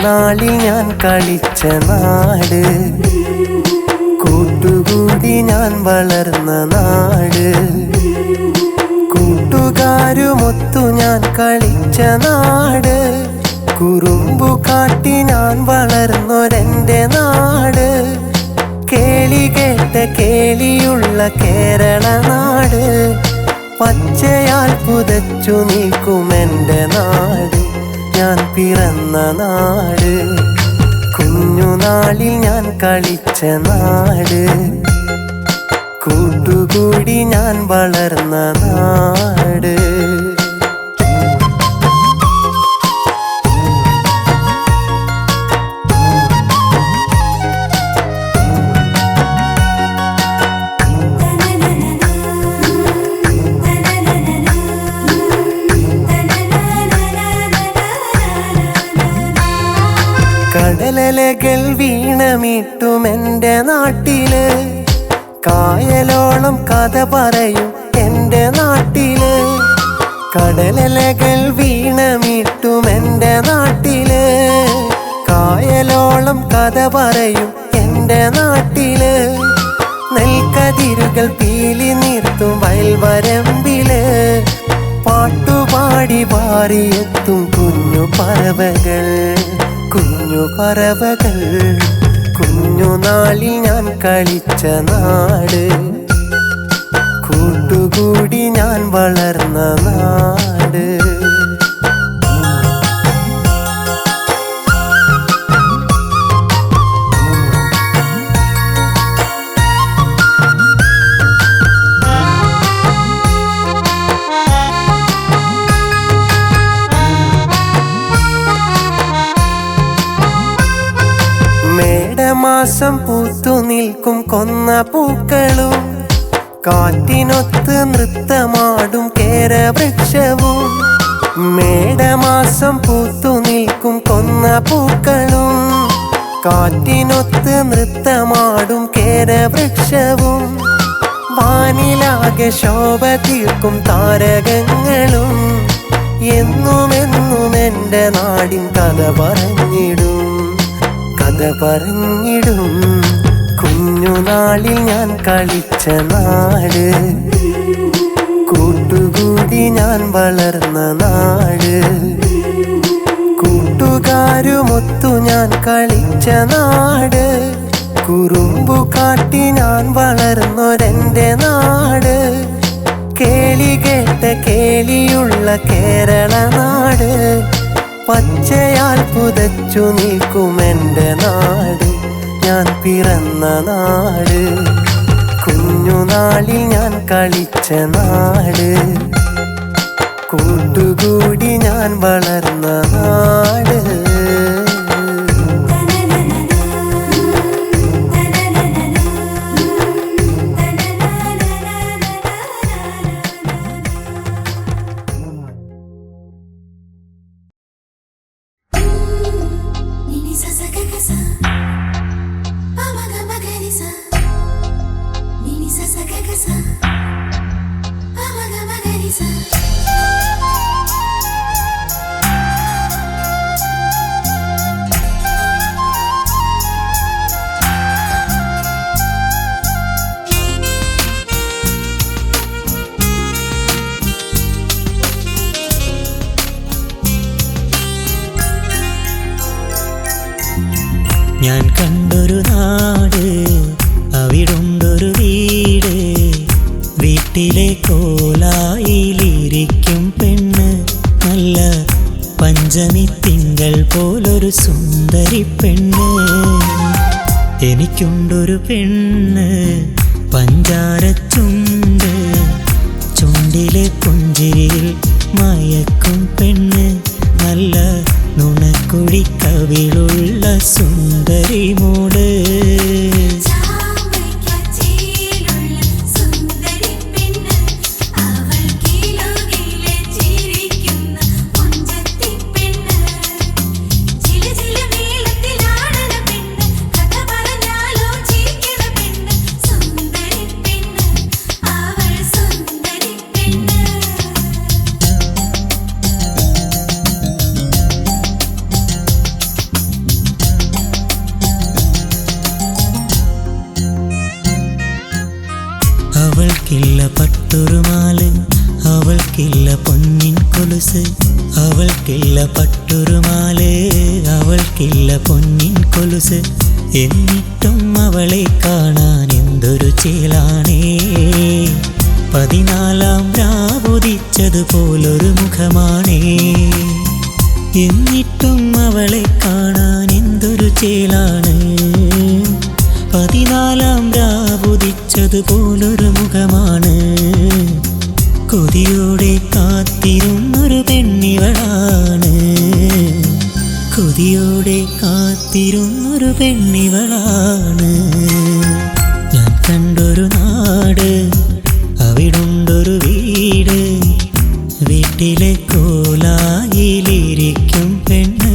നാളിൽ ഞാൻ കളിച്ച നാട്, കൂട്ടുകൂടി ഞാൻ വളർന്ന നാട്, കൂട്ടുകാരുമൊത്തു ഞാൻ കളിച്ച നാട്, കുറുമ്പു കാട്ടി ഞാൻ വളർന്നൊരെൻ്റെ നാട്, കേളി കേട്ട കേളിയുള്ള കേരള നാട്, പച്ചയാൽ പുതച്ചു നിൽക്കുമെൻ്റെ നാട്, ഞാൻ പിറന്ന നാട്, കുഞ്ഞുനാളിൽ ഞാൻ കളിച്ച നാട്, കൂട്ടുകൂടി ഞാൻ വളർന്ന നാട്. കടലലകൾ വീണമീട്ടുമെൻ്റെ നാട്ടില്, കായലോളം കഥ പറയും എൻ്റെ നാട്ടില്, കടലലകൾ വീണമീട്ടുമെൻ്റെ നാട്ടില്, കായലോളം കഥ പറയും എൻ്റെ നാട്ടില്, നെൽക്കതിരുകൾ പീലി നിർത്തും വയൽവരമ്പില്, പാട്ടുപാടി പാറിയെത്തും കുഞ്ഞു പറവകൾ, കുഞ്ഞു പറവകൾ, കുഞ്ഞുനാളിൽ ഞാൻ കളിച്ച നാട്, കൂട്ടുകൂടി ഞാൻ വളർന്ന നാട്. മേടമാസം പൂത്തു നിൽക്കും കൊന്ന പൂക്കളും, കാറ്റിനൊത്ത് നൃത്തമാടും കേരവൃക്ഷവും, മേടമാസം പൂത്തു നിൽക്കും കൊന്ന പൂക്കളും, കാറ്റിനൊത്ത് നൃത്തമാടും കേരവൃക്ഷവും, വാനിലാകെ ശോഭ തീർക്കും താരകങ്ങളും, എന്നുമെന്നും എൻ്റെ നാടിൻ കഥ പറഞ്ഞിടും, കഥ പറഞ്ഞിടും. കുഞ്ഞുനാളിൽ ഞാൻ കളിച്ച നാട്, കൂട്ടുകൂടി ഞാൻ വളർന്ന നാട്, കൂട്ടുകാരുമൊത്തു ഞാൻ കളിച്ച നാട്, കുറുമ്പു കാട്ടി ഞാൻ വളർന്നൊരെൻ്റെ നാട്, കേളി കേട്ട കേളിയുള്ള കേരള നാട്, പച്ചയാൽ പുതച്ചു നിൽക്കുമെൻ്റെ നാട്, ഞാൻ പിറന്ന നാട്, കുഞ്ഞുനാളിൽ ഞാൻ കളിച്ച നാട്, കൂട്ടുകൂടി ഞാൻ വളർന്ന നാട്. ഞാൻ കണ്ടൊരു നാട്, അവിടുണ്ടൊരു വീട്, വീട്ടിലെ കോലായിലിരിക്കും പെണ്ണ്, നല്ല പഞ്ചമി തിങ്കൾ പോലൊരു സുന്ദരി പെണ്ണ്. എനിക്കുണ്ടൊരു പെണ്ണ് പഞ്ചാരച്ചുണ്ട്, ചുണ്ടിലെ പുഞ്ചിരിയിൽ മയക്കും പെണ്ണ്, നല്ല നുണക്കുടി കവിളുള്ള സുന്ദരി മോട്. സുന്ദരി പെണ്ണ് അവൾ കിലുകിലെ ചിരി അവൾക്കില്ല പൊന്നിൻ കൊലുസ്, അവൾക്കില്ല പട്ടുരുമാല്, അവൾക്കില്ല പൊന്നിൻ കൊലുസ്. എന്നിട്ടും അവളെ കാണാൻ എന്തൊരു ചേലാണേ. 14 രാവുദിച്ചതുപോലൊരു മുഖമാണേ. എന്നിട്ടും അവളെ കാണാൻ എന്തൊരു ചേലാണ്. 14 രാവുദിച്ചതുപോലൊരു മുഖമാണ്. കൊതിയോടെ കാത്തിരുന്നൊരു പെണ്ണിവളാണ്, കൊതിയോടെ കാത്തിരുന്നൊരു പെണ്ണിവളാണ്. ഞാൻ കണ്ടൊരു നാട്, അവിടുണ്ടൊരു വീട്, വീട്ടിലെ കോലായിലിരിക്കും പെണ്ണ്.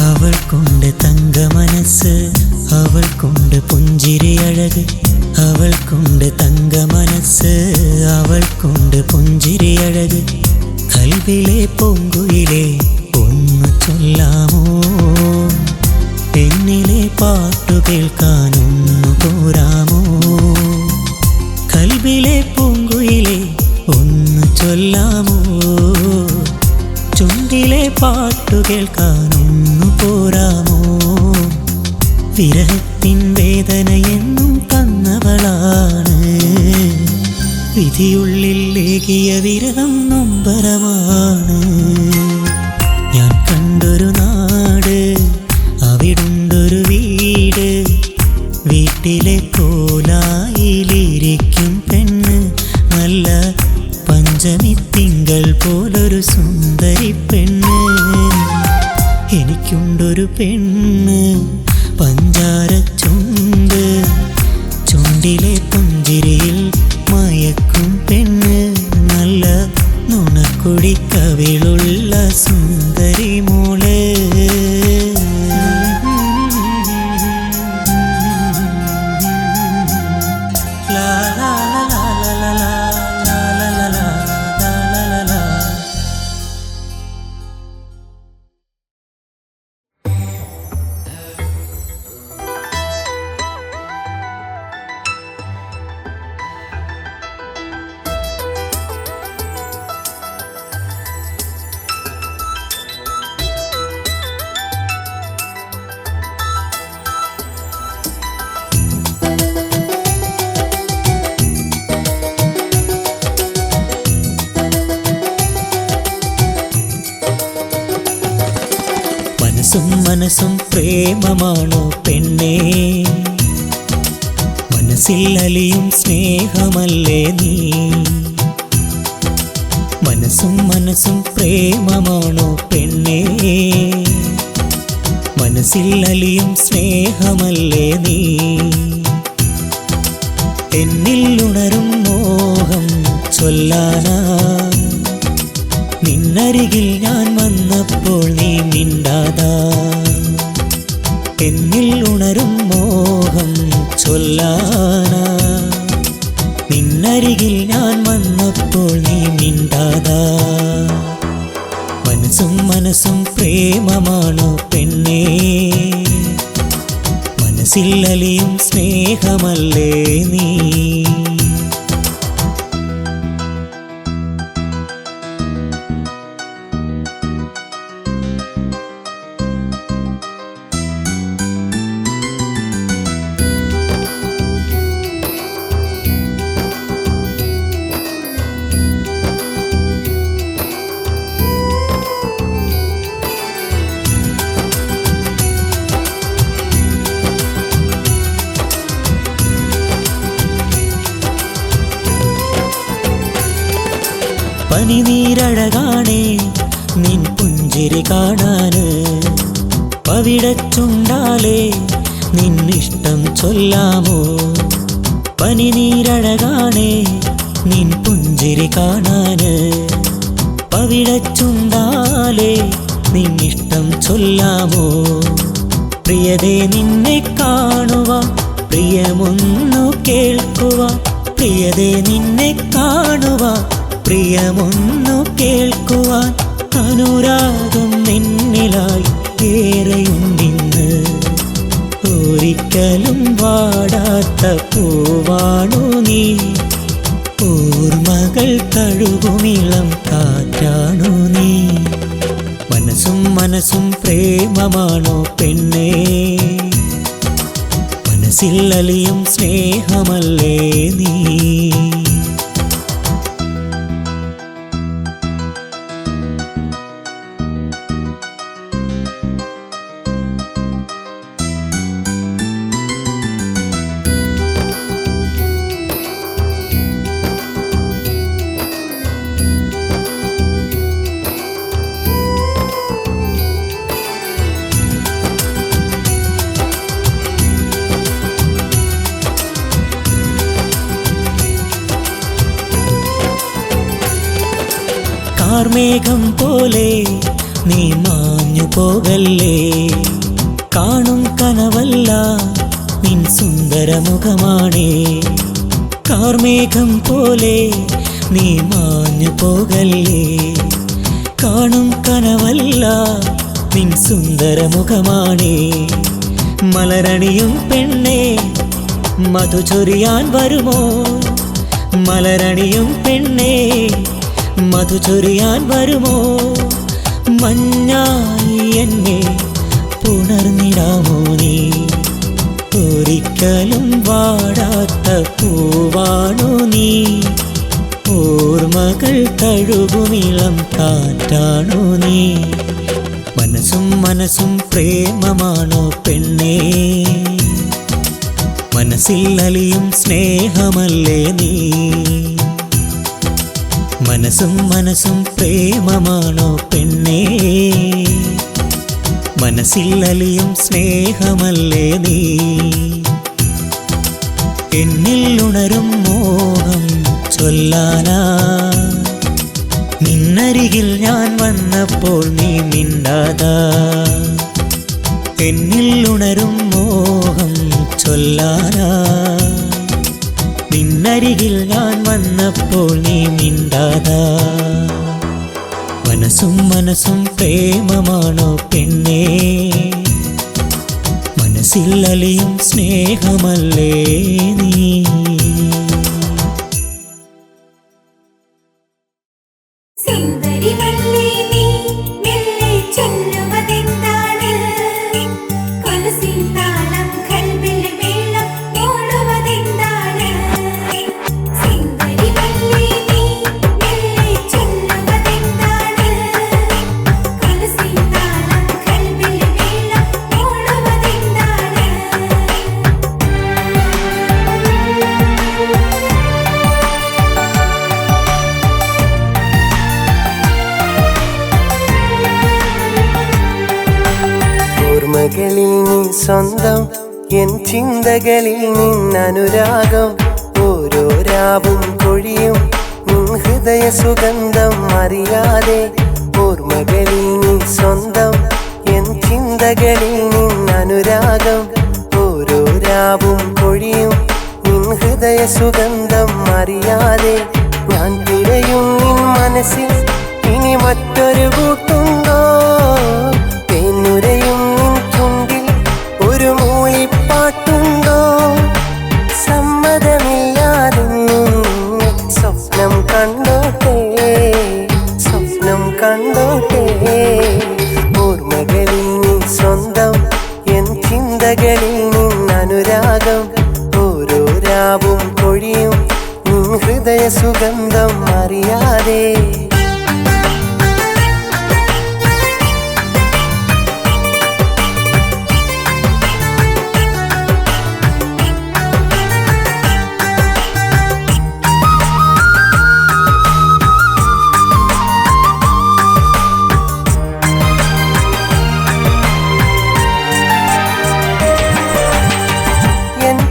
അവൾക്കുണ്ട് തങ്ക മനസ്സ്, അവൾക്കുണ്ട് പുഞ്ചിരി അഴക്, അവൾക്കുണ്ട് തങ്ക മനസ്സ്, അവൾക്കുണ്ട് പുഞ്ചിരി അഴക്. കൽവിലെ പൂങ്കുയിലെ ഒന്ന് ചൊല്ലാമോ, എന്നിലെ പാട്ടു കേൾക്കാനൊന്നു പോരാമോ. കൽവിലെ പൂങ്കുയിലെ ഒന്ന് ചൊല്ലാമോ, ചുണ്ടിലെ പാട്ടു കേൾക്കാനൊന്നു പോരാമോ. വിരഹത്തിൻ വേദനയെന്നും തന്നവളാണ്, വിധിയുള്ളിൽ ഏകിയ വിരഹം നൊമ്പരമാണ്. ഞാൻ കണ്ടൊരു നാട്, അവിടുണ്ടൊരു വീട്, വീട്ടിലെ കോലായിലിരിക്കും പെണ്ണ്. നല്ല പഞ്ചമിത്തിങ്കൾ പോലൊരു സുന്ദരി പെണ്ണ്. എനിക്കുണ്ടൊരു പെണ്ണ്, പഞ്ചാര ചുണ്ട്, ചുണ്ടിലെ പുഞ്ചിരിയിൽ മയക്കും പെണ്ണ്. നല്ല നുണക്കുടിക്കവിളുള്ള സുന്ദരി മോള്. മനസ്സും പ്രേമമാണോ പെണ്ണേ, മനസ്സിൽ അലിയും സ്നേഹമല്ലേ നീ. മനസ്സും പ്രേമമാണോ പെണ്ണേ, മനസ്സിൽ അലിയും സ്നേഹമല്ലേ നീ. എന്നിൽ ഉണരും മോഹം ചൊല്ലാനാ, നിന്നരികിൽ ഞാൻ വന്നപ്പോൾ നീ മിണ്ടാതാ. എന്നിൽ ഉണരും മോഹം ചൊല്ലാനാ, നിന്നരികിൽ ഞാൻ വന്നപ്പോൾ നീ മിണ്ടാതാ. മനസ്സും പ്രേമമാണോ പെണ്ണേ, മനസ്സിൽ അലിയും സ്നേഹമല്ലേ നീ. പനിനീരഴകാണേ നിൻ പുഞ്ചിരി കാണാന്, പവിടച്ചുണ്ടാലേ നിന്നിഷ്ടം ചൊല്ലാമോ. പനിനീരഴകാണേ നിൻ പുഞ്ചിരി കാണാന്, പവിടച്ചുണ്ടാലേ നിന്നിഷ്ടം ചൊല്ലാമോ. പ്രിയതേ നിന്നെ കാണുവാൻ, പ്രിയമൊന്നു കേൾക്കുവാൻ. പ്രിയതേ നിന്നെ കാണുവാൻ, പ്രിയമൊന്നു കേൾക്കുവാൻ. അനുരാഗം നിന്നിലായി ഏറെയുണ്ടിന്ന്. ഒരിക്കലും വാടാത്ത പൂവാണു നീ. ഓർമ്മകൾ തഴുകുമിളം കാറ്റാണു നീ. മനസ്സും മനസ്സും പ്രേമമാണോ പെണ്ണേ? മനസ്സിൽ അലിയും സ്നേഹമല്ലേ നീ? കാർമേഘം പോലെ നീ മാഞ്ഞു പോകല്ലേ. കാണും കനവല്ല നിൻ സുന്ദരമുഖമാണേ. കാർമേഘം പോലെ നീ മാഞ്ഞു പോകല്ലേ. കാണും കനവല്ല നിൻ സുന്ദരമുഖമാണേ. മലരണിയും പെണ്ണേ മധു ചൊരിയാൻ വരുമോ? മലരണിയും പെണ്ണേ മധു ചൊരിയാൻ വരുമോ? മഞ്ഞായി എന്നെ പുണർന്നിടാമോ നീ? ഒരിക്കലും വാടാത്ത പൂവാണു നീ. ഓർമ്മകൾ തഴുകുമിളം കാറ്റാണു നീ. മനസ്സും മനസ്സും പ്രേമമാണോ പെണ്ണേ? മനസ്സിൽ അലിയും സ്നേഹമല്ലേ നീ? മനസ്സും മനസ്സും പ്രേമമാണോ പെണ്ണേ? മനസ്സിൽ അലിയും സ്നേഹമല്ലേ നീ? എന്നിൽ ഉണരും മോഹം ചൊല്ലാനാ. നിന്നരികിൽ ഞാൻ വന്നപ്പോൾ നീ മിണ്ടാതാ. എന്നിൽ ഉണരും മോഹം ചൊല്ലാനാ. നിന്നരികിൽ ഞാൻ വന്നപ്പോൾ നീ മിണ്ടാതാ. മനസ്സും മനസ്സും പ്രേമമാണോ പെണ്ണേ? മനസ്സിൽ അലിയും സ്നേഹമല്ലേ നീ? ഓർമ്മകളിൽ നീ സ്വന്തം, എൻ ചിന്തകളിൽ നിന്നനുരാഗം. ഓരോ രാവും കൊഴിയും നിൻ ഹൃദയ സുഗന്ധം അറിയാതെ. ഓർമ്മകളിൽ നീ സ്വന്തം, എൻ ചിന്തകളിൽ നിന്നനുരാഗം. ഓരോ രാവും കൊഴിയും നിൻ ഹൃദയ സുഗന്ധം അറിയാതെ. ഞാൻ തിരയും നിൻ മനസ്സിൽ ഇനി മറ്റൊരു കൂട്ടുണ്ടോ? തേനുരയും നിൻ ചുണ്ടിൽ ഒരു മൂളിപ്പാട്ടുണ്ടോ? സമ്മതമില്ലാതെ സ്വപ്നം കണ്ടോട്ടെ, സ്വപ്നം കണ്ടോട്ടെ. ഓർമ്മകളിൽ നീ സ്വന്തം, എൻ ചിന്തകളിൽ നിന്നനുരാഗം. ഓരോ രാവും കൊഴിയും നിൻ ഹൃദയ സുഗന്ധം അറിയാതെ.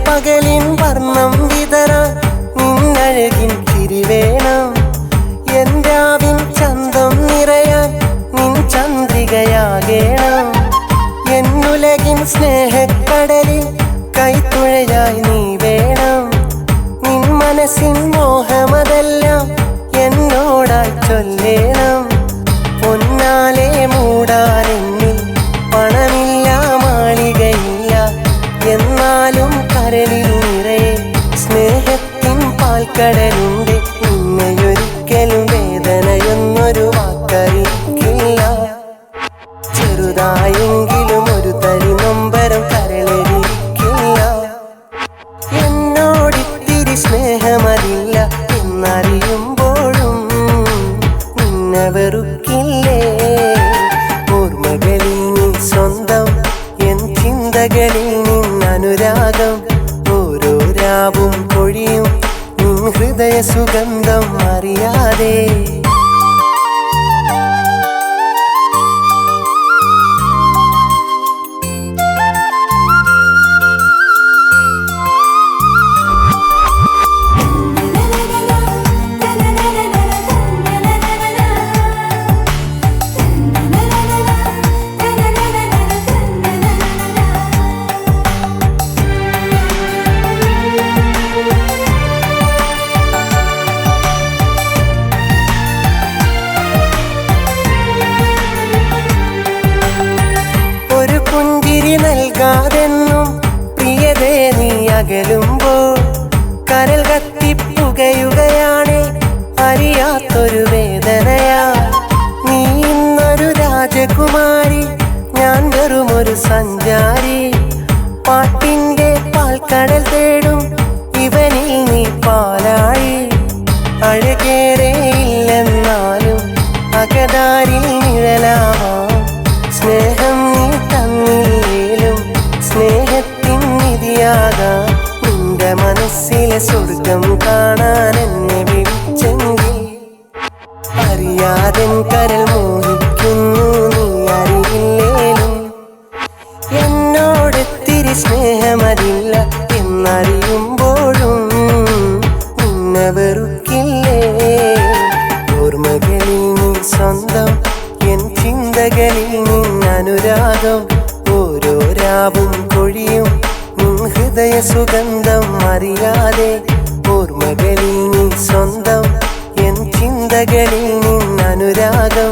പകലിൻ വർണ്ണം വിതറാൻ നിന്നഴകിൻ ചിരി വേണം. എൻ്റെ തുണയായി നീ വേണം. നിൻ മനസ്സിൻ മോഹമതെല്ലാം എന്നോടായി ചൊല്ലേണം. പൊന്നാലെ മൂടാനെന്നിൽ പണമില്ല, മാളികയില്ല, എന്നാലും കരളിൽ നിറയെ സ്നേഹത്തിൻ പാൽക്കടലുണ്ട്. നിന്നെയൊരിക്കലും വേദനയൊന്നൊരു വാക്കറിയിക്കില്ല. ചെറുതായെങ്കിലും ഒരു തരി നൊമ്പരം കരളിരിക്കില്ല. എന്നോടിത്തിരി സ്നേഹമതില്ല എന്നറിയുമ്പോഴും നിന്നെ വെറുക്കില്ലേ. ഓർമ്മകളിൽ നീ സ്വന്തം, എൻ ചിന്തകളിൽ നിന്നനുരാഗം. ഓരോ രാവും പൊഴിയും നിൻ ഹൃദയ സുഗന്ധം അറിയാതെ. നൽകാതെന്നും പ്രിയതേ നീ അകലുമ്പോൾ കരൽ കത്തിപ്പുകയുകയാണ്, അറിയാത്തൊരു വേദനയാ. നീ ഇന്നൊരു രാജകുമാരി, ഞാൻ വെറുമൊരു സഞ്ചാരി. പാട്ടിൻ്റെ പാൽക്കടൽ തേടും ഇവനിൽ നീ പാലാഴി. അഴകേറെയില്ലെന്നാലും അകതാരിൽ നിഴലാവാം. സ്നേഹം നീ തന്നില്ലേലും സ്നേഹത്തിൻ നിധിയാകാം. നിന്റെ മനസ്സിലെ സ്വർഗം കാണാൻ എന്നെ വിളിച്ചെങ്കിൽ അറിയാതെ കരൾ മോഹിക്കുന്നു നീ അറിയില്ലേലും. എന്നോടൊത്തിരി സ്നേഹമതില്ല എന്നറിയുമ്പോഴും നിന്നെ വെറുക്കില്ലേ. ഓർമ്മകളിൽ നീ സ്വന്തം, എൻ ചിന്തകളിൽ നിന്നനുരാഗം. ഓരോ രാവും പൊഴിയും നിൻ ഹൃദയ സുഗന്ധം അറിയാതെ. ഓർമ്മകളിൽ നീ സ്വന്തം, എൻ ചിന്തകളിൽ നിന്നനുരാഗം.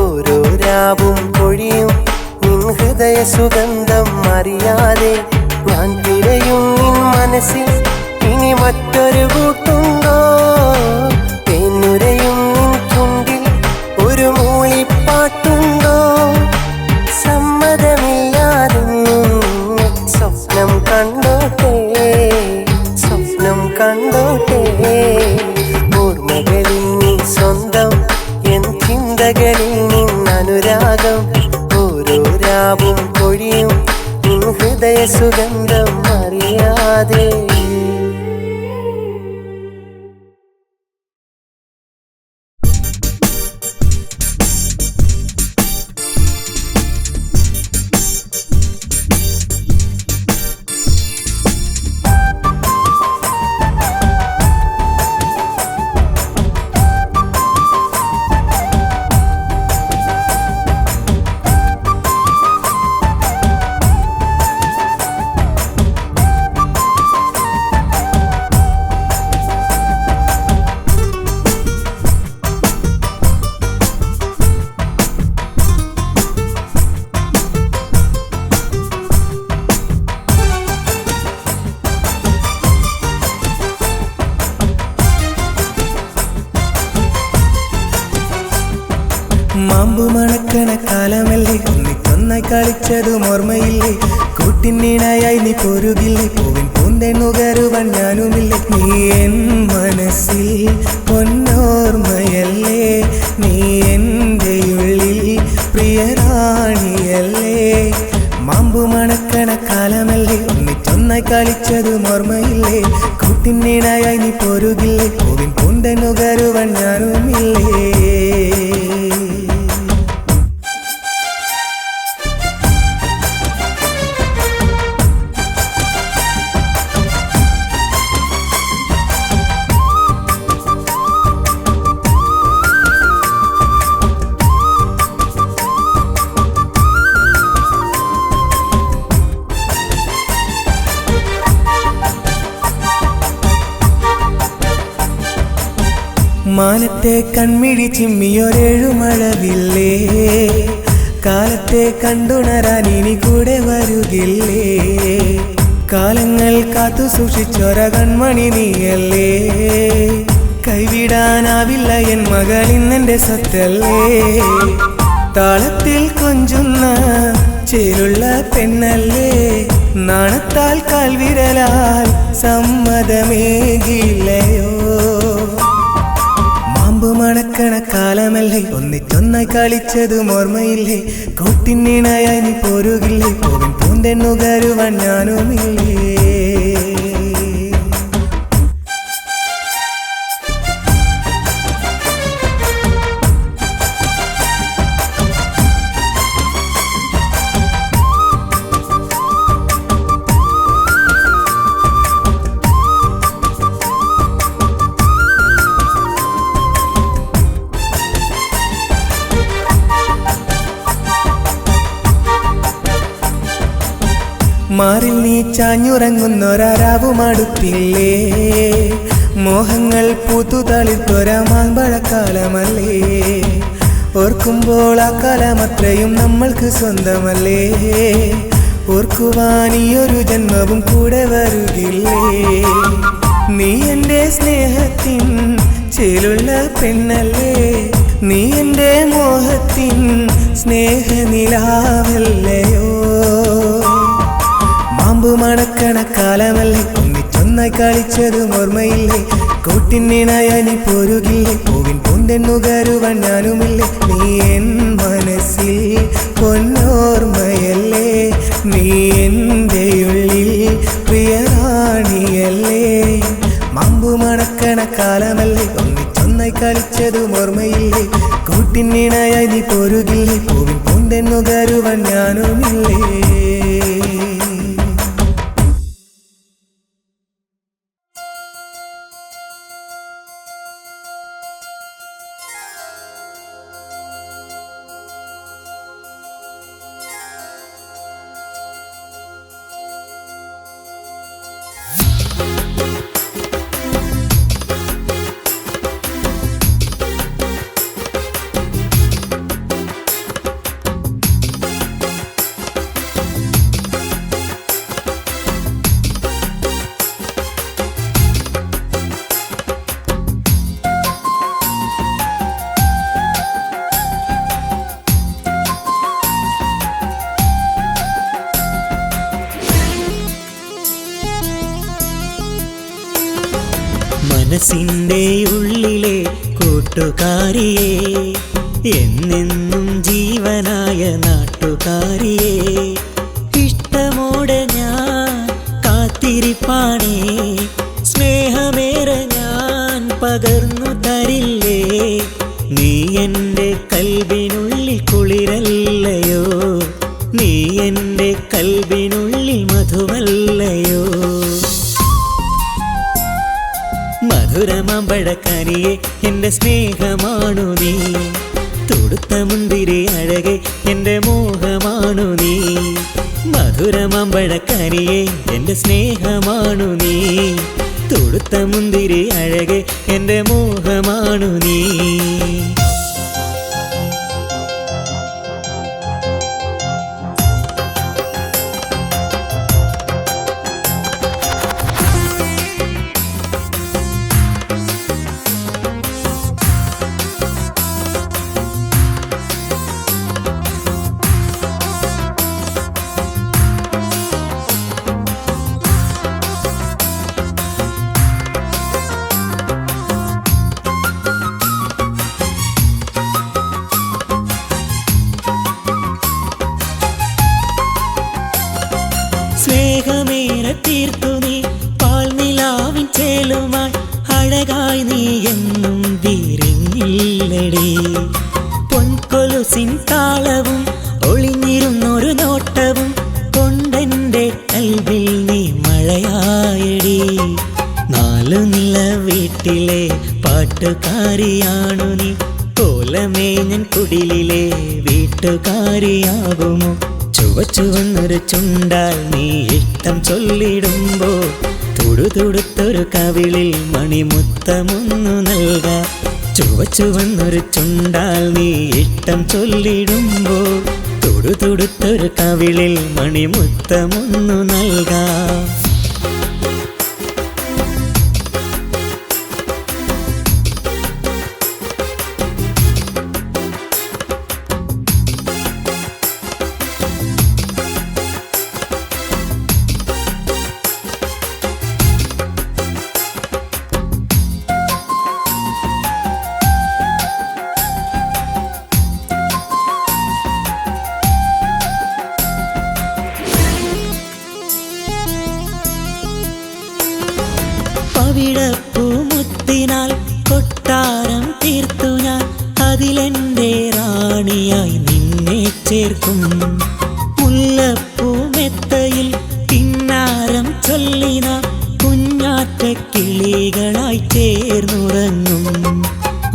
ഓരോ രാവും പൊഴിയും നിൻ ഹൃദയ സുഗന്ധം അറിയാതെ. ഞാൻ തിരയും നിൻ മനസ്സിൽ ഇനി മറ്റൊരു കൂട്ടുണ്ടോ. തേനുരയും നിൻ ചുണ്ടിൽ ഒരു മൂളിപ്പാട്ടുണ്ടോ. സമ്മതമില്ലാതൊന്നും സ്വപ്നം കണ്ടോട്ടെ, സ്വപ്നം കണ്ടോട്ടെ. ഓർമ്മകളിൽ നീ സ്വന്തം, എൻ ചിന്തകളിൽ നിന്നനുരാഗം. ഓരോ രാവും പൊഴിയും നിൻ ഹൃദയ സുഗന്ധം അറിയാതെ. മാമ്പു മണക്കണ കാലമല്ലേ, ഒന്നിക്കൊന്നായി കളിച്ചതും ഓർമ്മയില്ലേ. കൂട്ടിനീണായി നീ പൊരുകില്ലേ, പൂവിൻ പൂന്തെന്നുകരുവാൻ ഞാനുമില്ലേ. നീ എൻ മനസ്സിൽ പൊന്നോർമ്മയല്ലേ, നീ എൻ്റെ ഉള്ളിൽ പ്രിയരാണിയല്ലേ. മാമ്പു മണക്കണ കാലമല്ലേ, ഒന്നിച്ചൊന്നായി കളിച്ചതും ഓർമ്മയില്ലേ. കൂട്ടിനീണായി നീ പൊരുകില്ലേ, പൂവിൻ പൂന്തെന്നുകരുവാൻ ഞാനുമില്ലേ. മാനത്തെ കൺമിഴി ചിമ്മിയൊരേഴുമഴവില്ലേ കാലത്തെ കണ്ടുണരാൻ ഇനി കൂടെ വരുകില്ലേ കാലങ്ങൾ കാത്തു സൂക്ഷിച്ചൊര കൺമണി നീയല്ലേ കൈവിടാനാവില്ല എൻ മകൾ ഇന്നെന്റെ സ്വത്തല്ലേ താളത്തിൽ കൊഞ്ചുന്ന ചേലുള്ള പെണ്ണല്ലേ നാണത്താൽ കാൽവിരലാൽ സമ്മതമേകില്ലയോ മാമ്പു മണക്കണ കാലമല്ലേ ഒന്നിച്ചൊന്നായി കളിച്ചതും ഓർമ്മയില്ലേ കൂട്ടിനിണയായി നീ പോരുകില്ലേ പോവിൻ പൂന്തെന്നുകരുവാൻ ഞാനുമില്ലേ മാറിൽ നീ ചാഞ്ഞുറങ്ങുന്നൊരാവുമടുത്തില്ലേ മോഹങ്ങൾ പൂത്തുതളിർത്തൊര മാമ്പഴക്കാലമല്ലേ ഓർക്കുമ്പോൾ ആ കാലമത്രയും നമ്മൾക്ക് സ്വന്തമല്ലേ ഓർക്കുവാൻ ഈ ഒരു ജന്മവും കൂടെ വരുകില്ലേ നീ എൻ്റെ സ്നേഹത്തിൻ ചേലുള്ള പെണ്ണല്ലേ നീ എൻ്റെ മോഹത്തിൻ സ്നേഹനിലാവല്ലയോ മാമ്പു മണക്കണ കാലമല്ലേ ഒന്നിച്ചൊന്നായി കളിച്ചതും ഓർമ്മയില്ലേ കൂട്ടിനിണയായി നീ പോരുകില്ലേ പൂവിൻ പൂന്തെന്നുകരുവാൻ ഞാനുമില്ലേ നീ എൻ മനസ്സിൽ പൊന്നോർമ്മയല്ലേ നീ എൻ്റെ ഉള്ളിൽ പ്രിയറാണിയല്ലേ മാമ്പു മണക്കണ കാലമല്ലേ ഒന്നിച്ചൊന്നായി കളിച്ചതും ഓർമ്മയില്ലേ കൂട്ടിനിണയായി നീ പോരുകില്ലേ പൂവിൻ പൂന്തെന്നുകരുവാൻ ഞാനുമില്ലേ മനസ്സിൻ്റെ ഉള്ളിലെ കൂട്ടുകാരിയെ എന്നെന്നും ജീവനായ നാട്ടുകാരിയെ ഇഷ്ടമോടെ ഞാൻ കാത്തിരിപ്പാണേ സ്നേഹമേറെ ഞാൻ പകർന്നു തരില്ലേ നീ എൻ്റെ കൽബിനുള്ളിൽ കുളിരല്ലയോ നീ എൻ്റെ കൽബിനുള്ളിൽ മധുവല്ലയോ മധുരമാമ്പഴക്കാരിയെ എൻ്റെ സ്നേഹമാണു നീ തൊടുത്ത മുന്തിരി അഴകെ എൻ്റെ മോഹമാണു നീ മധുരമാമ്പഴക്കാരിയെ എൻ്റെ സ്നേഹമാണു നീ തൊടുത്ത മുന്തിരി അഴകെ എൻ്റെ മോഹമാണു നീ സ്നേഹമേറെ തീർത്തു നീ പാൽനിലാവിൻ ചേലുമായി അഴകായി നീ എന്നും വിരിഞ്ഞില്ലടി പൊൻകൊലുസിൻ താളവും ഒളിഞ്ഞിരുന്നൊരു നോട്ടവും കൊണ്ടെൻ്റെ കൽവിൽ നീ മഴയായടി നാലു നില വീട്ടിലെ പാട്ടുകാരിയാണു നീ കോലമേഞ്ഞൻ കുടിലിലെ വീട്ടുകാരിയാകുമോ ചുവച്ചുവന്നൊരു ചുണ്ടാൽ നീ ഇഷ്ടം ചൊല്ലിടുമ്പോൾ തുടുതുടുത്തൊരു കവിളിൽ മണിമുത്തമൊന്നു നൽകാം ചുവച്ചൊരു ചുണ്ടാൽ നീ ഇഷ്ടം ചൊല്ലിടുമ്പോൾ തുടുതുടുത്തൊരു കവിളിൽ മണിമുത്തമൊന്നു നൽകാം. പവിഴപ്പൂമുത്തിനാൽ കൊട്ടാരം തീർത്തു ഞാൻ, അതിലെൻ്റെ റാണിയായി നിന്നെ ചേർക്കും. മുല്ലപ്പൂമെത്തയിൽ കിന്നാരം ചൊല്ലിന കുഞ്ഞാറ്റ കിളികളായി ചേർന്നുറങ്ങും.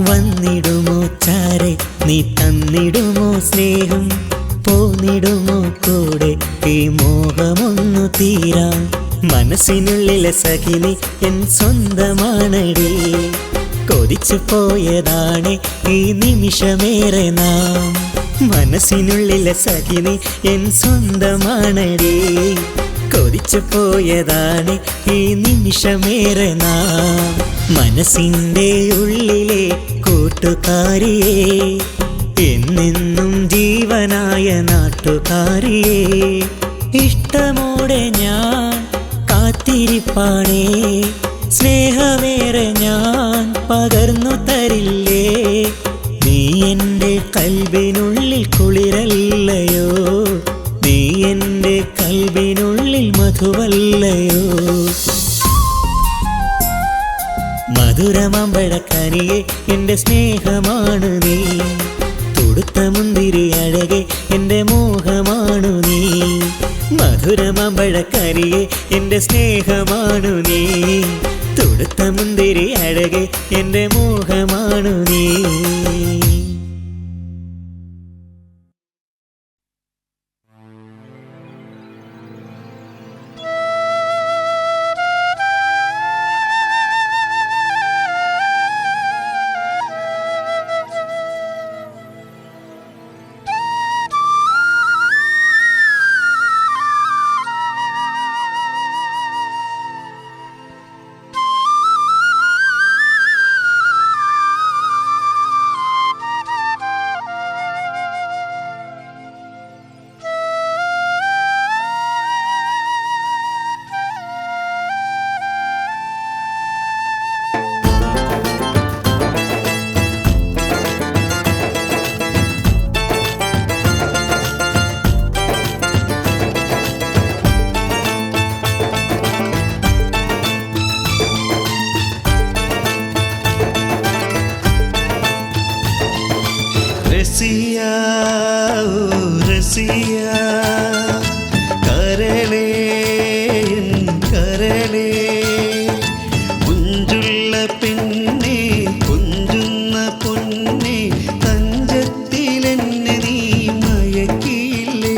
വന്നിടുമോ ചാരെ നീ തന്നിടുമോ സ്നേഹം, പോന്നിടുമോ കൂടെ ഈ മോഹമൊന്നു തീരാൻ. മനസ്സിനുള്ളിലെ സഖിനി എൻ സ്വന്തമാണടി, കൊതിച്ചു പോയതാണ് ഈ നിമിഷമേറെ നാം. മനസ്സിനുള്ളിലെ സഖിനി എൻ സ്വന്തമാണടി, കൊതിച്ചു പോയതാണ് ഈ നിമിഷമേറെ നാം. മനസ്സിൻ്റെ ഉള്ളിലെ കൂട്ടുകാരിയെ, എന്നെന്നും ജീവനായ നാട്ടുകാരിയെ, ഇഷ്ടമോടെ ഞാൻ കാത്തിരിപ്പാണേ. സ്നേഹമേറെ ഞാൻ പകർന്നു തരില്ലേ, നീ എൻ്റെ കൽബിനുള്ളിൽ കുളിരല്ലയോ, നീ എൻ്റെ കൽബിനുള്ളിൽ മധുവല്ലയോ. മധുരമാമ്പഴക്കനിയെ എൻ്റെ സ്നേഹമാണു നീ, തുടുത്ത മുന്തിരി അഴകെ എൻ്റെ മോഹമാണു നീ. മധുരമാമ്പഴക്കരിയെ എൻ്റെ സ്നേഹമാണു നീ, തുടുത്ത മുന്തിരി അഴകെ എൻ്റെ മോഹമാണു നീ. रसिया ओ रसिया करले करले കുഞ്ചുള്ള പെണ്ണെ കുഞ്ചുന്ന പൊന്നെ തഞ്ചത്തിലെന്നെ നീ മയക്കിയില്ലേ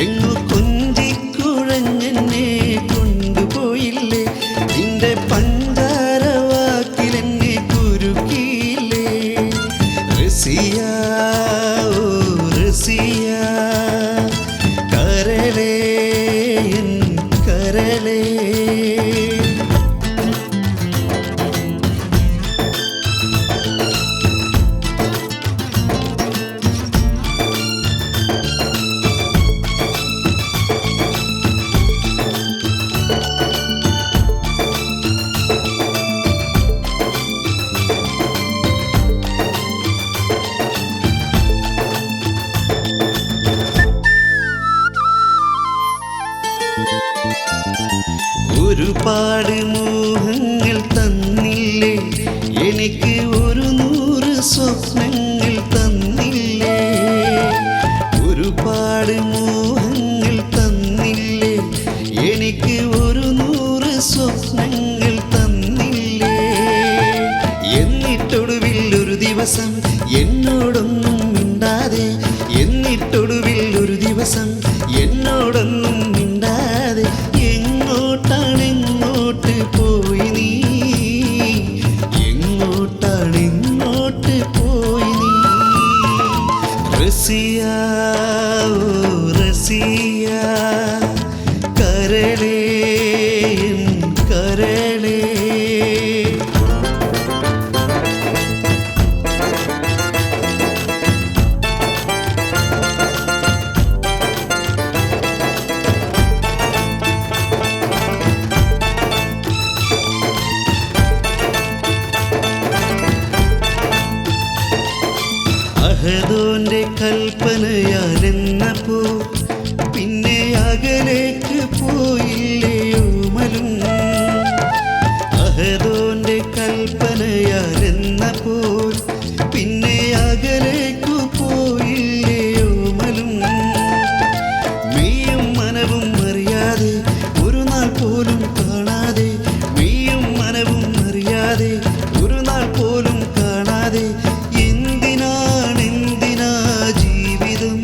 എങ്ങു കൊഞ്ചിക്കുഴഞ്ഞെന്നെ കൊണ്ടുപോയില്ലേ നിന്റെ പഞ്ചാര വാക്കിലെന്നെ കുരുക്കിയില്ലേ റസിയ करले करले ഒരുപാട് മോഹങ്ങൾ തന്നില്ലേ എനിക്ക് 100 സ്വപ്നങ്ങൾ തന്നില്ലേ ഒരുപാട് മോഹങ്ങൾ തന്നില്ലേ എനിക്ക് 100 സ്വപ്നങ്ങൾ തന്നില്ലേ എന്നിട്ടൊടുവിൽ ഒരു ദിവസം എന്നോടൊന്നും മിണ്ടാതെ എന്നിട്ടൊടുവിൽ ഒരു ദിവസം എന്നോടൊന്നും മിണ്ടാതെ എങ്ങോട്ട് പോയി നീ എങ്ങോട്ട് കൽപ്പനയാലെന്നപ്പോ പിന്നെ അകലേക്ക് പോയില്ലയോ മലും അഹദോന്റെ കൽപ്പനയാലെന്നപ്പോൾ പിന്നെ അകലേക്ക് പോയില്ലയോ മലും മെയ്യും മനവും അറിയാതെ ഒരു നാൾ പോലും കാണാതെ മെയ്യും മനവും അറിയാതെ ഒരു നാൾ പോലും കാണാതെ എന്തിനാ ജീവിതം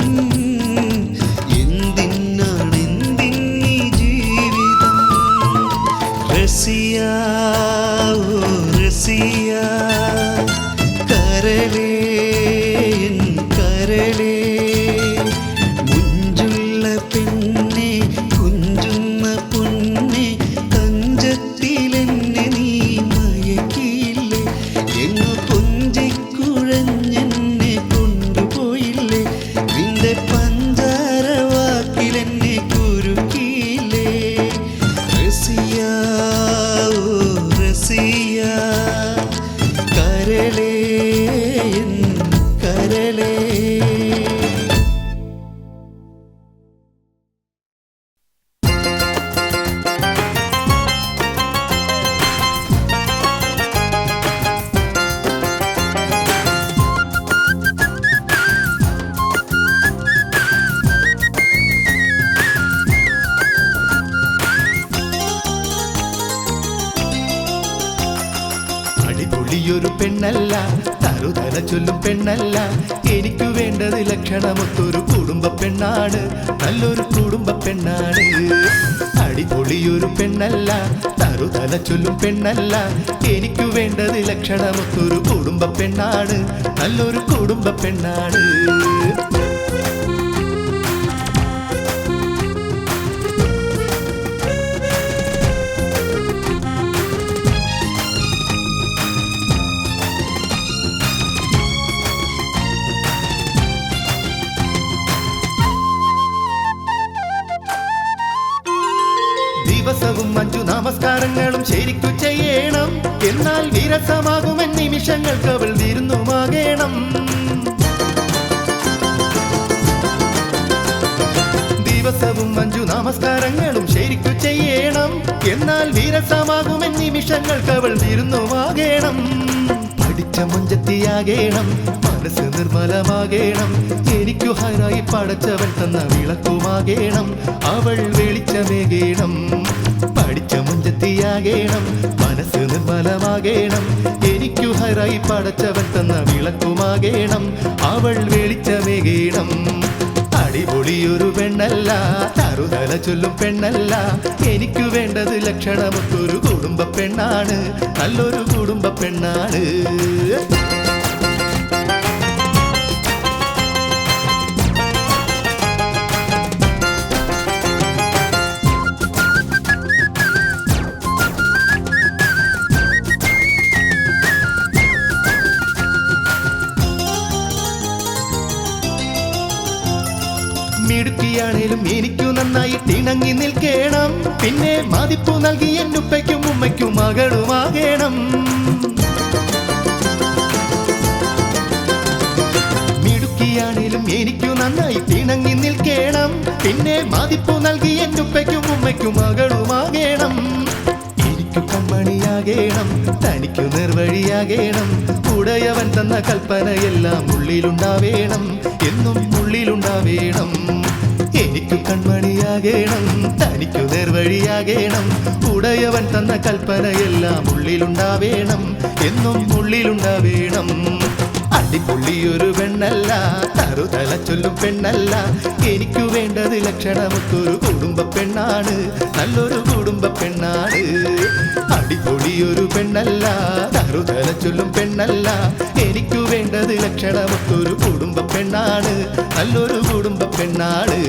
എന്തിനീ ജീവിതം റസിയ ഓ റസിയ കരളേ എൻ കരളേ മുഞ്ചുള്ള പെണ്ണെ കുഞ്ചുന്ന പൊന്നെ തഞ്ചത്തിലെന്നെ നീ മയക്കിയില്ലേ എങ്ങു കൊഞ്ചിക്കുഴഞ്ഞെന്നെ കൊണ്ടുപോയില്ലേ നിന്റെ പഞ്ചാര വാക്കിലെന്നെ കുരുക്കിയില്ലേ റസിയ ഓ റസിയ കരളേ എൻ കരളേ. അടിപൊളിയൊരു പെണ്ണല്ല തറുതല ചൊല്ലും പെണ്ണല്ല എനിക്ക് വേണ്ടത് ലക്ഷണമൊത്തൊരു കുടുംബ പെണ്ണാണ് നല്ലൊരു കുടുംബ പെണ്ണാണ് അടിപൊളിയൊരു പെണ്ണല്ല തറുതല ചൊല്ലും പെണ്ണല്ല എനിക്ക് വേണ്ടത് ലക്ഷണമൊത്തൊരു കുടുംബ പെണ്ണാണ് നല്ലൊരു കുടുംബ പെണ്ണാണ് ദിവസവും 5 നമസ്കാരങ്ങളും ശരിക്കു ചെയ്യണം എന്നാൽ വിരസമാകുമെൻ നിമിഷങ്ങൾക്ക് അവൾ വിരുന്നുമാകണം ദിവസവും 5 നമസ്കാരങ്ങളും ശരിക്കു ചെയ്യണം എന്നാൽ വിരസമാകുമെൻ നിമിഷങ്ങൾക്ക് അവൾ വിരുന്നുമാകണം പഠിച്ച മുഞ്ചത്തിയാകേണം മനസ്സ് നിർമ്മലമാകേണം എനിക്കു ഹൈറായി പടച്ചവൻ തന്ന വിളക്കുമാകേണം അവൾ വെളിച്ചമേകേണം പഠിച്ച മുഞ്ചത്തിയാകേണം മനസ്സ് നിർമ്മലമാകേണം എനിക്കു ഹൈറായി പടച്ചവൻ തന്ന വിളക്കുമാകേണം അവൾ വെളിച്ചമേകേണം അടിപൊളിയൊരു പെണ്ണല്ല തറുതല ചൊല്ലും പെണ്ണല്ല എനിക്കു വേണ്ടത് ലക്ഷണമൊത്തൊരു കുടുംബ പെണ്ണാണ് നല്ലൊരു കുടുംബ പെണ്ണാണ് മിടുക്കിയാണേലും എനിക്കു നന്നായി തിണങ്ങി നിൽക്കണം പിന്നെ മതിപ്പു നൽകി എന്നുപ്പയ്ക്കും ഉമ്മയ്ക്കും മകളുമാകണം മിടുക്കിയാണേലും എനിക്കു നന്നായി തിണങ്ങി നിൽക്കണം പിന്നെ മതിപ്പു നൽകി എന്നുപ്പയ്ക്കും ഉമ്മയ്ക്കും മകളുമാകണം എനിക്കു കൺമണിയാകേണം തനിക്കു നിർവഴിയാകേണം ഉടയവൻ തന്ന കൽപ്പനയെല്ലാം ഉള്ളിലുണ്ടാവേണം എന്നും ഉള്ളിലുണ്ടാവേണം എനിക്കു കൺമണിയാകേണം തനിക്കു നേർവഴിയാകേണം ഉടയവൻ തന്ന കൽപ്പനയെല്ലാം ഉള്ളിലുണ്ടാവേണം എന്നും ഉള്ളിലുണ്ടാവേണം അടിപൊളിയൊരു പെണ്ണല്ല തറുതല ചൊല്ലും പെണ്ണല്ല എനിക്കു വേണ്ടത് ലക്ഷണമൊത്തൊരു കുടുംബ പെണ്ണാണ് നല്ലൊരു കുടുംബ പെണ്ണാണ് അടിപൊളിയൊരു പെണ്ണല്ല തറുതല ചൊല്ലും പെണ്ണല്ല എനിക്കു വേണ്ടത് ലക്ഷണമൊത്തൊരു കുടുംബ പെണ്ണാണ് നല്ലൊരു കുടുംബ പെണ്ണാണ്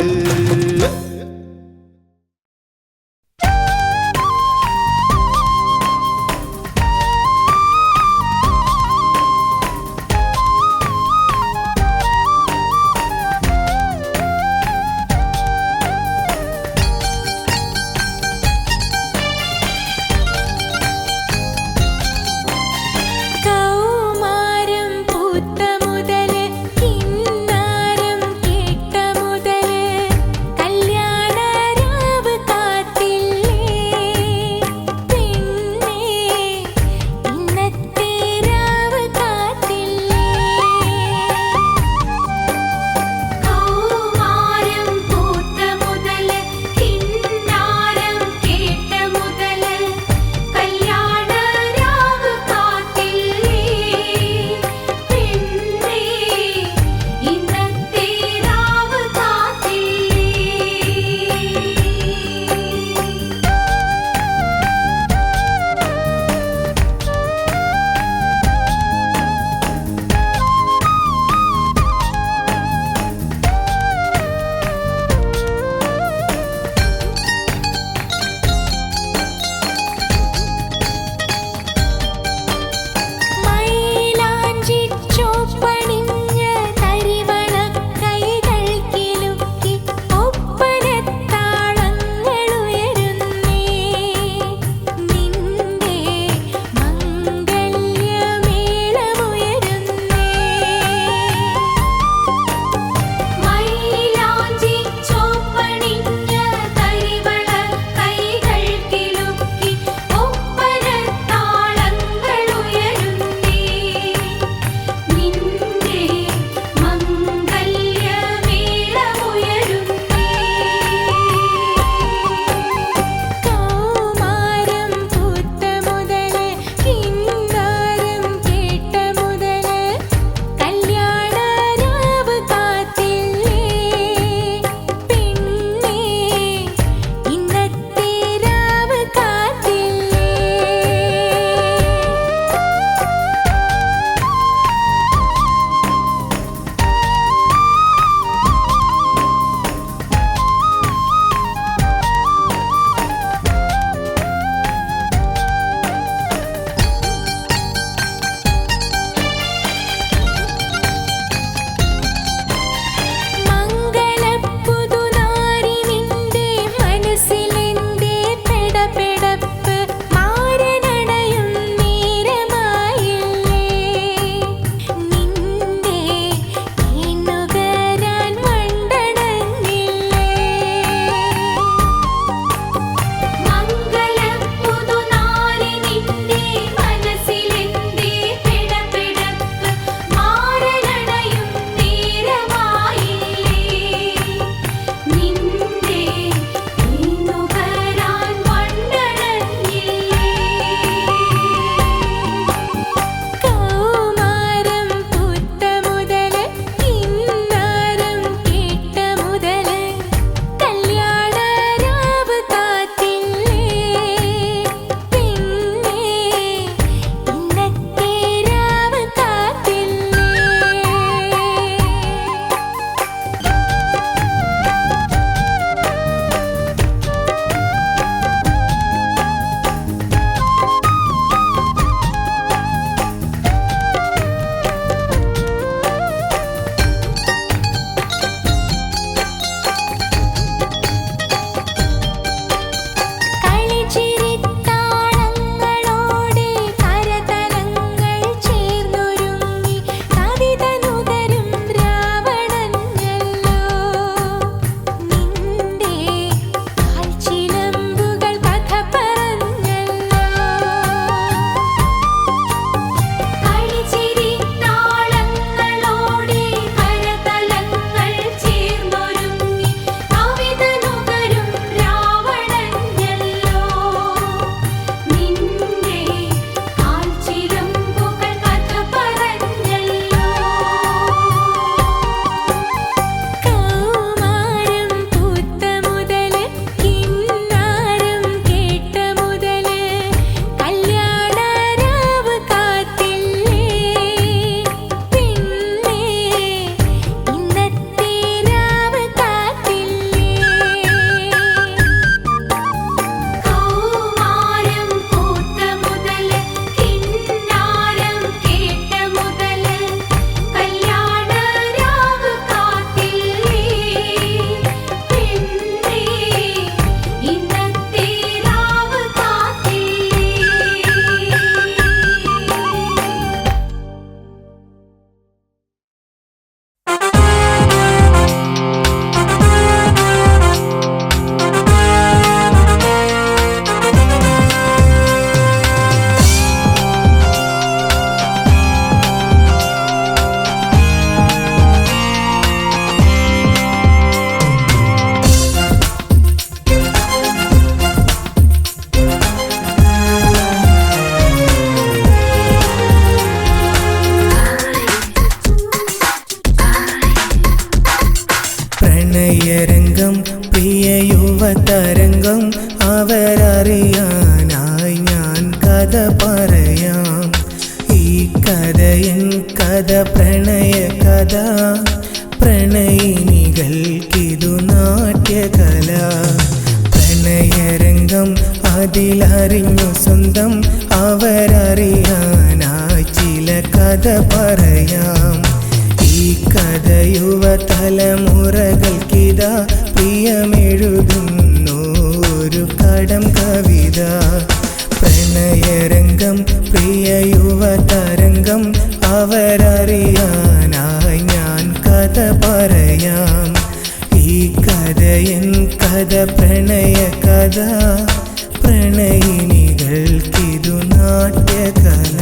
കൗമാരം പൂത്ത മുതല് കിന്നാരം കഥ പറയാം. ഈ കഥയൻ കഥ പ്രണയ കഥ, പ്രണയിനികൾക്കിതു നാട്യകല. പ്രണയരംഗം അതിലറിഞ്ഞു സ്വന്തം, അവരറിയാനായി ചില കഥ പറയാം. ഈ കഥ യുവതലമുറകൾക്കിതാ പ്രിയമെഴുതുന്നു ഒരു കടം കവിത. പ്രണയരംഗം പ്രിയ യുവതരംഗം, അവരറിയാനായി ഞാൻ കഥ പറയാം. ഈ കഥയൻ കഥ പ്രണയ കഥ, പ്രണയിനികൾക്കിതു നാട്യകല.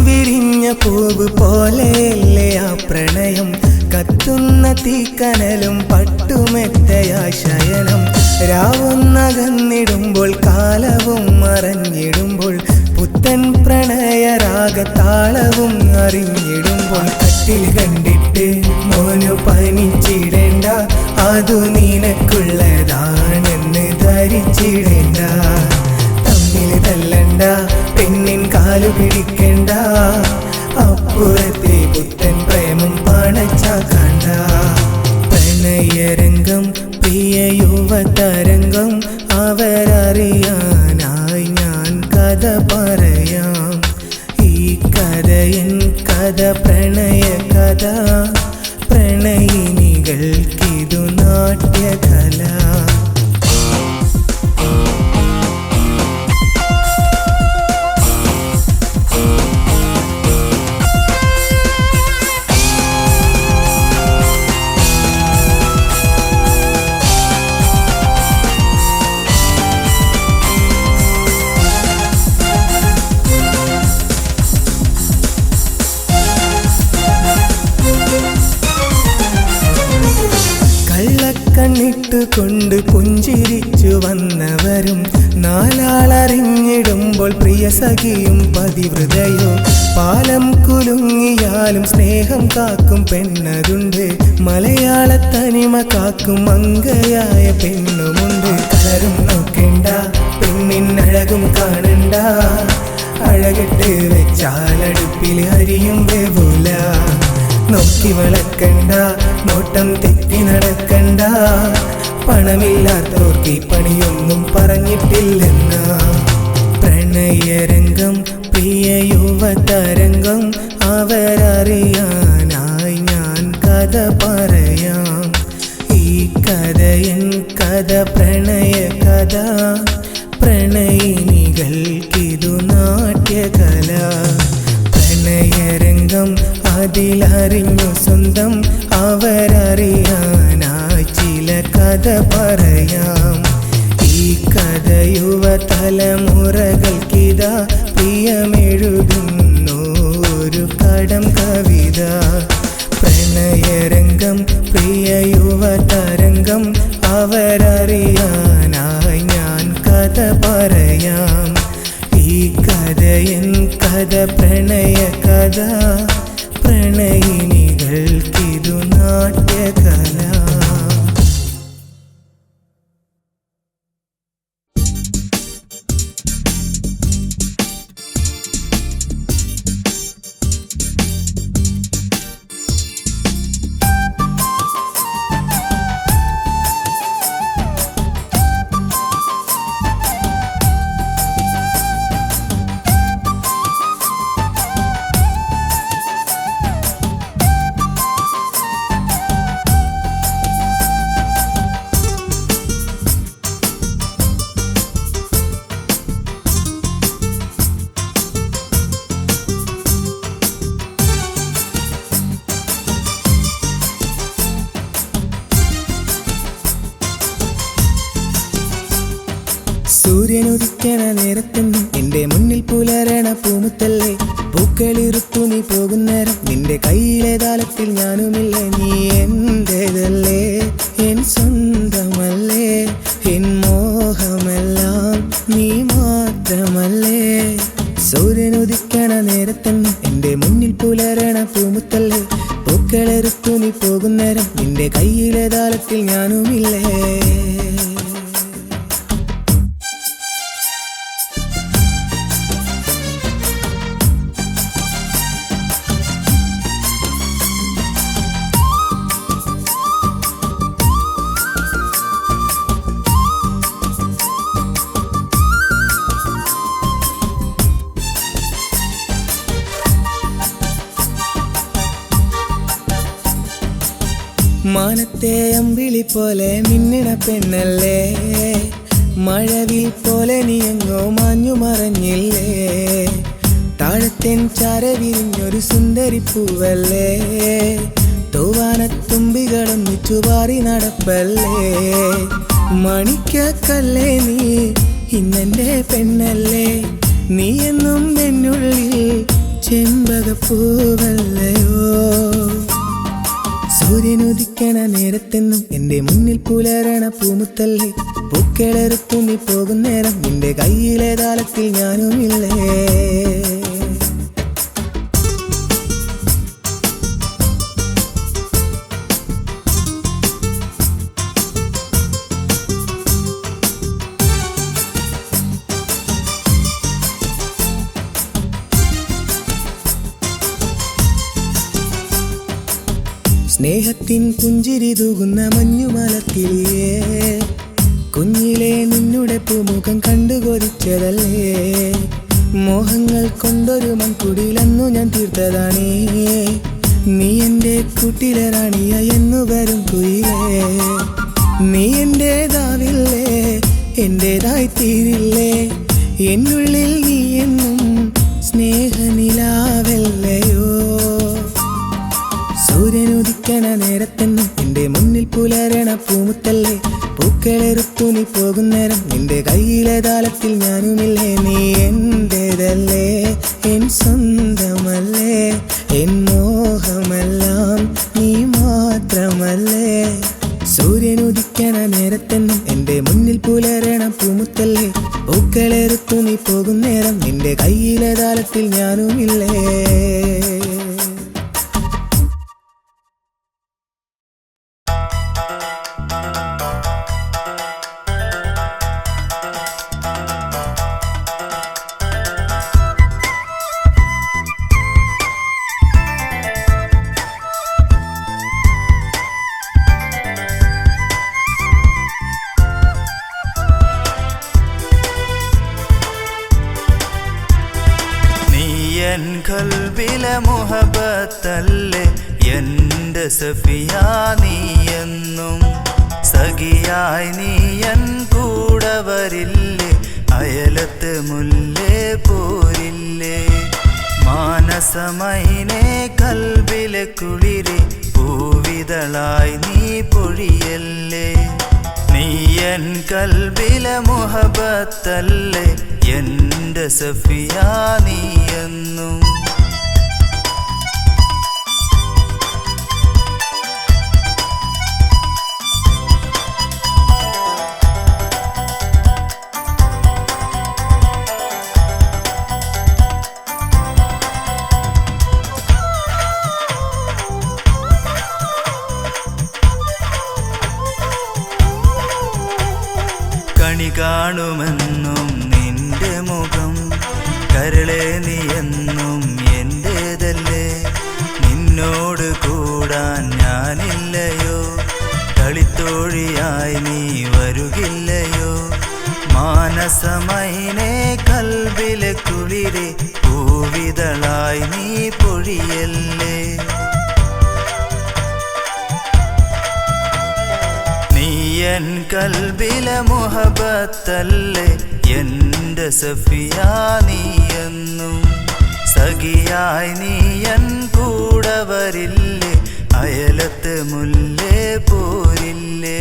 വിരിഞ്ഞ പൂവ് പോലെയല്ലേ ആ പ്രണയം, കത്തുന്ന തീക്കനലും പട്ടുമെത്തയായി ശയനം. രാവുന്നകന്നിടുമ്പോൾ കാലവും മറഞ്ഞിടുമ്പോൾ, പുത്തൻ പ്രണയരാഗതാളവും അറിഞ്ഞിടുമ്പോൾ, കട്ടിൽ കണ്ടിട്ട് മോനു പനിച്ചിടേണ്ട, അതു നിനക്കുള്ളതാണെന്ന് ധരിച്ചിടേണ്ട. തമ്മിൽ തല്ലണ്ട, പെണ്ണിൻ കാലു പിടിക്കണ്ട, അപ്പുറത്തെ പുത്തൻ പ്രേമം പണച്ചാക്കണ്ട. പ്രണയരംഗം പ്രിയ യുവതരംഗം, അവരറിയാനായി ഞാൻ കഥ പറയാം. ഈ കഥയൻ കഥ പ്രണയ കഥ, പ്രണയിനികൾക്കിതു നാട്യകല. കണ്ണിട്ടുകൊണ്ട് പുഞ്ചിരിച്ചു വന്നവരും, നാലാളറിഞ്ഞിടുമ്പോൾ പ്രിയ സഖിയും പതിവൃതയോ. പാലം കുലുങ്ങിയാലും സ്നേഹം കാക്കും പെണ്ണതുണ്ട്, മലയാള തനിമ കാക്കും മങ്കയായ പെണ്ണുമുണ്ട്. കളറും നോക്കണ്ട, പെണ്ണിൻ അഴകും കാണണ്ട, അഴകിട്ട് വെച്ചാലടുപ്പിൽ അരിയും വേവൂല. നോക്കി വളക്കണ്ട, നോട്ടം തെറ്റി നടക്കണ്ട, പണമില്ലാത്തോർക്ക് ഈ പണിയൊന്നും പറഞ്ഞിട്ടില്ലെന്ന. പ്രണയരംഗം പ്രിയ യുവതരംഗം, അവരറിയാനായി ഞാൻ കഥ പറയാം. ഈ കഥയൻ കഥ പ്രണയ കഥ, പ്രണയിനികൾക്കിതു നാട്യകല. പ്രണയരംഗം അതിലറിഞ്ഞു സ്വന്തം, അവരറിയാനായി ചില കഥ പറയാം. ഈ കഥ യുവതലമുറകൾക്കിതാ പ്രിയമെഴുതുന്നു ഒരു കടം കവിത. പ്രണയരംഗം പ്രിയ യുവതരംഗം, അവരറിയാനായി ഞാൻ കഥ പറയാം. ഈ കഥയൻ കഥ പ്രണയ കഥ, പ്രണയിനികൾക്കിതു നാട്യകല. പുലരണ പൂമുത്തല്ലേ പൂക്കളിറുത്തു നീ പോകുന്നേരം നിന്റെ കയ്യിലെ താലത്തിൽ ഞാനുമില്ലേ നീ എന്റേതല്ലേ എൻ സ്വന്തമല്ലേ എൻ മോഹമെല്ലാം നീ മാത്രമല്ലേ സൂര്യനുദിക്കണ നേരത്തന്നെ എന്റെ മുന്നിൽ പുലരണ പൂമുത്തല്ലേ പൂക്കളെറുത്തു നീ പോകുന്നേരം നിന്റെ കയ്യിലെ താലത്തിൽ ഞാനുമില്ലേ മാനത്തെ അമ്പിളി പോലെ മിന്നണ പെണ്ണല്ലേ മഴവിൽ പോലെ നീ എങ്ങോ മാഞ്ഞു മറഞ്ഞില്ലേ താഴത്തേൻ ചാര വിരിഞ്ഞൊരു സുന്ദരി പൂവല്ലേ തൂവാനത്തുമ്പികളൊന്നിച്ചു പാറി നടപ്പല്ലേ മണിക്കല്ലേ നീ ഇന്നെന്റെ പെണ്ണല്ലേ നീ എന്നും എന്നുള്ളിൽ ചെമ്പകപ്പൂവല്ലയോ സൂര്യനുദിക്കണ നേരത്തെന്നും എന്റെ മുന്നിൽ പുലരണ പൂമുത്തല്ലേ പൂക്കളെറുത്തു നീ പോകുന്നേരം നിന്റെ കയ്യിലെ താലത്തിൽ ഞാനുമില്ലേ സ്നേഹത്തിൻ പുഞ്ചിരി തൂകുന്ന മഞ്ഞുമലക്കിളിയേ കുഞ്ഞിലെ നിന്നുടെ പൂമുഖം കണ്ടു കൊതിച്ചതല്ലേ മോഹങ്ങൾ കൊണ്ടൊരു മൺകുടിലന്നു ഞാൻ തീർത്തതാണേ നീ എൻ്റെ കൂട്ടിലെ റാണിയ എന്നു വരും കുയിലേ നീ എന്റേതാവില്ലേ എന്റേതായി തീരില്ലേ എന്നുള്ളിൽ നീ എന്നും സ്നേഹനിലാവല്ലയോ സൂര്യനുദിക്കണ നേരത്തെന്നും എന്റെ മുന്നിൽ പുലരണ പൂമുത്തല്ലേ പൂക്കളെറുത്തു നീ പോകുന്നേരം നിന്റെ കയ്യിലെ താലത്തിൽ ഞാനുമില്ലേ നീ എന്റേതല്ലേ എൻ സ്വന്തമല്ലേ എൻ മോഹമെല്ലാം നീ മാത്രമല്ലേ സൂര്യനുദിക്കണ നേരത്തെന്നും എന്റെ മുന്നിൽ പുലരണ പൂമുത്തല്ലേ പൂക്കളെറുത്തു നീ പോകുന്നേരം നിന്റെ കയ്യിലെ താലത്തിൽ ഞാനുമില്ലേ എൻ ഖൽബിലെ മുഹബത്തല്ലേ എൻ്റെ സഫിയ നീയെന്നും സഖിയായി നീ എൻ കൂടെ വരില്ലേ അയലത്ത് മുല്ലേ പോരില്ലേ മാനസമൈനെ കൽബിലെ കുളിരെ പൂവിതളായി നീ പൊഴിയല്ലേ നീ എൻ കൽബിലെ മുഹബത്തല്ലേ എൻ്റെ സഫിയ നീയെന്നും കണി കാണുമെന്നും നിന്റെ മുഖം കരളെ നീ എന്നും എൻ്റേതല്ലേ നിന്നോട് കൂടാൻ ഞാനില്ലയോ കളിത്തോഴിയായി നീ വരുകില്ലയോ മാനസമൈനെ കൽബിലെ കുളിരെ പൂവിതളായി നീ പൊഴിയല്ലേ എൻ കൽബിലെ മുഹബത്തല്ലേ എൻ്റെ സഫിയ നീയെന്നും സഖിയായി നീ എൻ കൂടെ വരില്ലേ അയലത്ത് മുല്ലേ പോരില്ലേ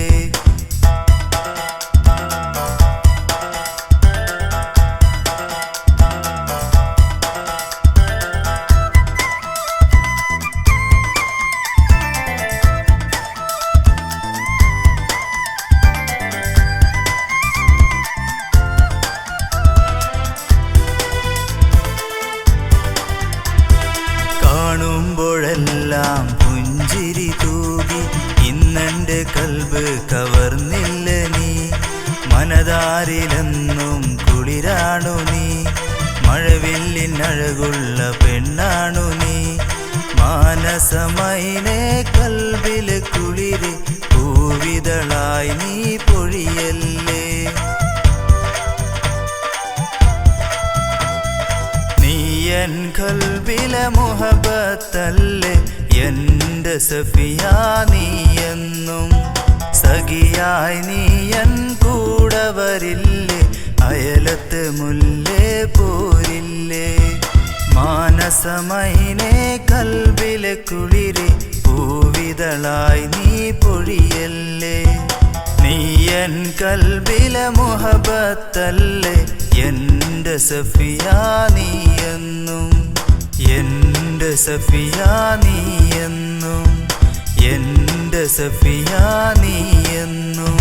കാണുമ്പോഴെല്ലാം പുഞ്ചിരി തൂകി ഇന്നെൻ്റെ കൽബ് കവർന്നില്ല നീ മനതാരിലെന്നും കുളിരാണു നീ മഴവില്ലിനഴകുള്ള പെണ്ണാണു നീ മാനസമൈനെ കൽബില് കുളിര് പൂവിതളായി നീ പൊഴിയല്ലേ നീ എൻ കൽബിലെ മുഹബത്തല്ലേ എൻ്റെ സഫിയ നീ എന്നും സഖിയായി നീ എൻ കൂടെ വരില്ലേ അയലത്ത് മുല്ലേ പോരില്ലേ മാനസമൈനെ കൽബിലെ കുളിര് പൂവിതളായി നീ പൊഴിയല്ലേ നീ എൻ കൽബിലെ മുഹബത്തല്ലേ എൻ്റെ സഫിയ നീ എന്നും എൻ്റെ സഫിയ നീ എന്നും എൻ്റെ സഫിയ നീ എന്നും